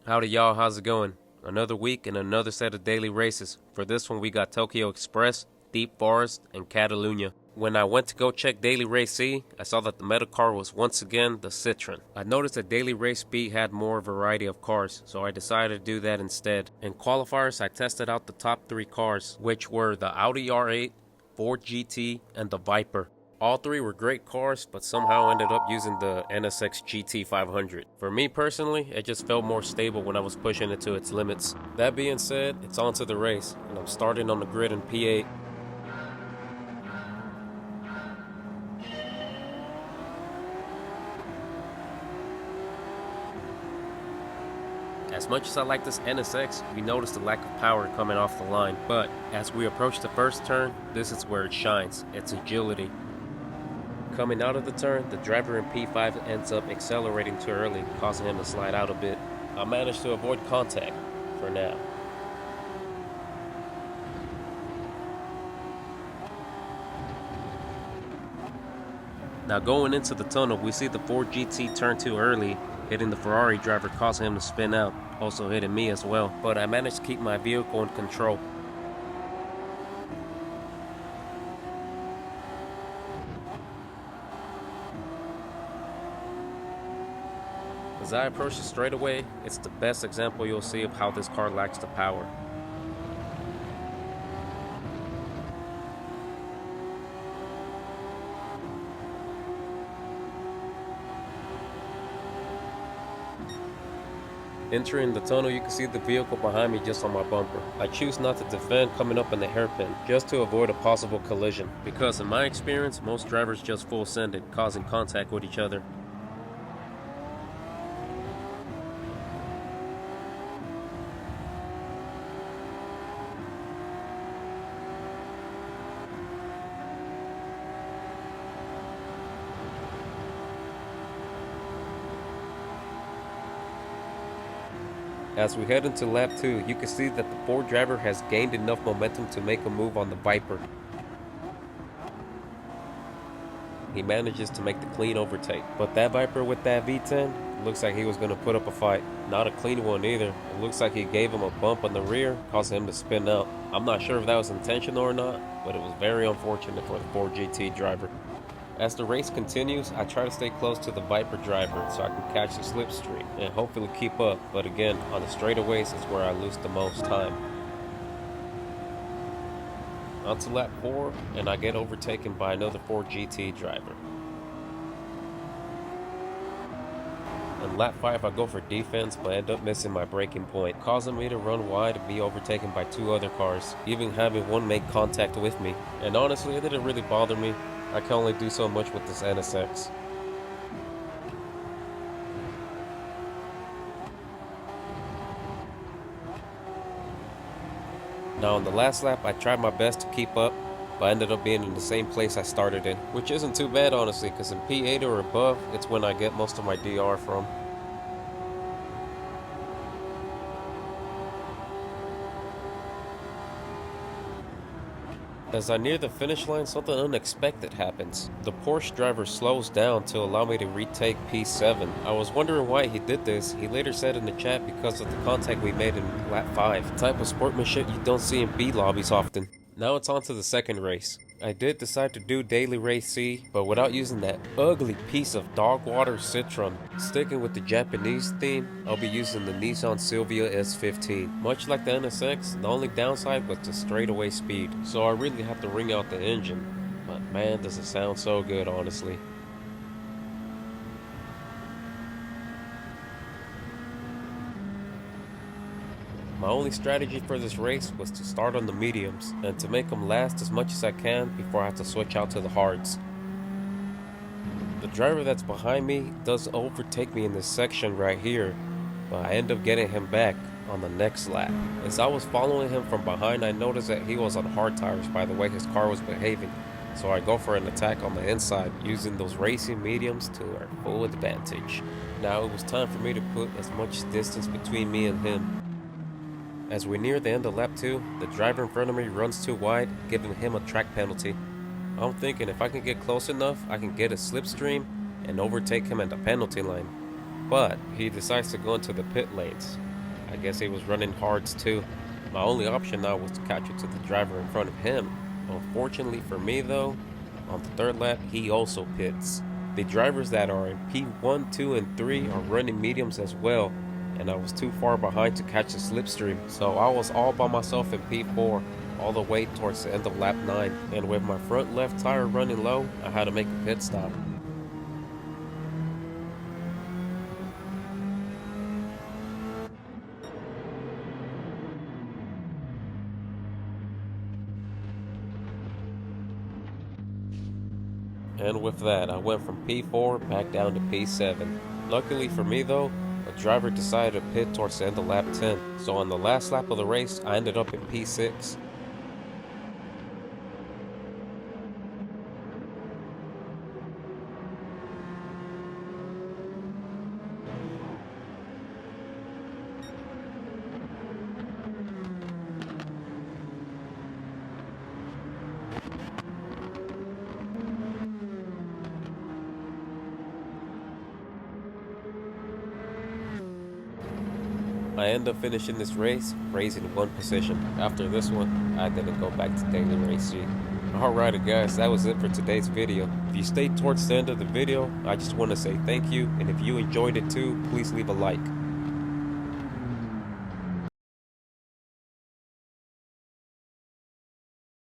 Howdy y'all, how's it going? Another week and another set of daily races. For this one we got Tokyo Express, Deep Forest, and Catalunya. When I went to go check Daily Race C, I saw that the meta car was once again the Citroën. I noticed that Daily Race B had more variety of cars, so I decided to do that instead. In qualifiers I tested out the top 3 cars, which were the Audi R8, Ford GT, and the Viper. All 3 were great cars, but somehow ended up using the NSX GT500. For me personally, it just felt more stable when I was pushing it to its limits. That being said, it's on to the race, and I'm starting on the grid in P8. As much as I like this NSX, we noticed the lack of power coming off the line, but as we approach the first turn, this is where it shines, its agility. Coming out of the turn, the driver in P5 ends up accelerating too early, causing him to slide out a bit. I managed to avoid contact, for now. Now going into the tunnel, we see the Ford GT turn too early, hitting the Ferrari driver, causing him to spin out, also hitting me as well. But I managed to keep my vehicle in control. As I approach the straightaway, it's the best example you'll see of how this car lacks the power. Entering the tunnel, you can see the vehicle behind me just on my bumper. I choose not to defend coming up in the hairpin, just to avoid a possible collision, because in my experience, most drivers just full send it, causing contact with each other. As we head into lap 2, you can see that the Ford driver has gained enough momentum to make a move on the Viper. He manages to make the clean overtake, but that Viper with that V10 looks like he was going to put up a fight. Not a clean one either. It looks like he gave him a bump on the rear, causing him to spin out. I'm not sure if that was intentional or not, but it was very unfortunate for the Ford GT driver. As the race continues, I try to stay close to the Viper driver so I can catch the slipstream and hopefully keep up, but again, on the straightaways is where I lose the most time. On to lap 4, and I get overtaken by another Ford GT driver. In lap 5, I go for defense but end up missing my braking point, causing me to run wide and be overtaken by 2 other cars, even having one make contact with me. And honestly, it didn't really bother me. I can only do so much with this NSX. Now on the last lap, I tried my best to keep up, but I ended up being in the same place I started in, which isn't too bad honestly, because in P8 or above, it's when I get most of my DR from. As I near the finish line, something unexpected happens. The Porsche driver slows down to allow me to retake P7. I was wondering why he did this. He later said in the chat because of the contact we made in lap 5. The type of sportsmanship you don't see in B lobbies often. Now it's on to the second race. I did decide to do Daily Race C, but without using that ugly piece of dog water Citroën. Sticking with the Japanese theme, I'll be using the Nissan Silvia S15. Much like the NSX, the only downside was the straightaway speed, so I really have to wring out the engine. But man, does it sound so good, honestly. My only strategy for this race was to start on the mediums, and to make them last as much as I can before I have to switch out to the hards. The driver that's behind me does overtake me in this section right here, but I end up getting him back on the next lap. As I was following him from behind, I noticed that he was on hard tires by the way his car was behaving, so I go for an attack on the inside, using those racing mediums to our full advantage. Now it was time for me to put as much distance between me and him. As we near the end of lap 2, the driver in front of me runs too wide, giving him a track penalty. I'm thinking if I can get close enough, I can get a slipstream and overtake him at the penalty line. But he decides to go into the pit lanes. I guess he was running hards too. My only option now was to catch up to the driver in front of him. Unfortunately for me though, on the third lap, he also pits. The drivers that are in P1, 2, and 3 are running mediums as well, and I was too far behind to catch the slipstream, so I was all by myself in P4 all the way towards the end of lap 9, and with my front left tire running low, I had to make a pit stop. And with that, I went from P4 back down to P7. Luckily for me though, a driver decided to pit towards the end of lap 10, so on the last lap of the race, I ended up in P6. I ended up finishing this race, raising one position. After this one, I didn't go back to daily racing. Alrighty guys, that was it for today's video. If you stayed towards the end of the video, I just want to say thank you, and if you enjoyed it too, please leave a like.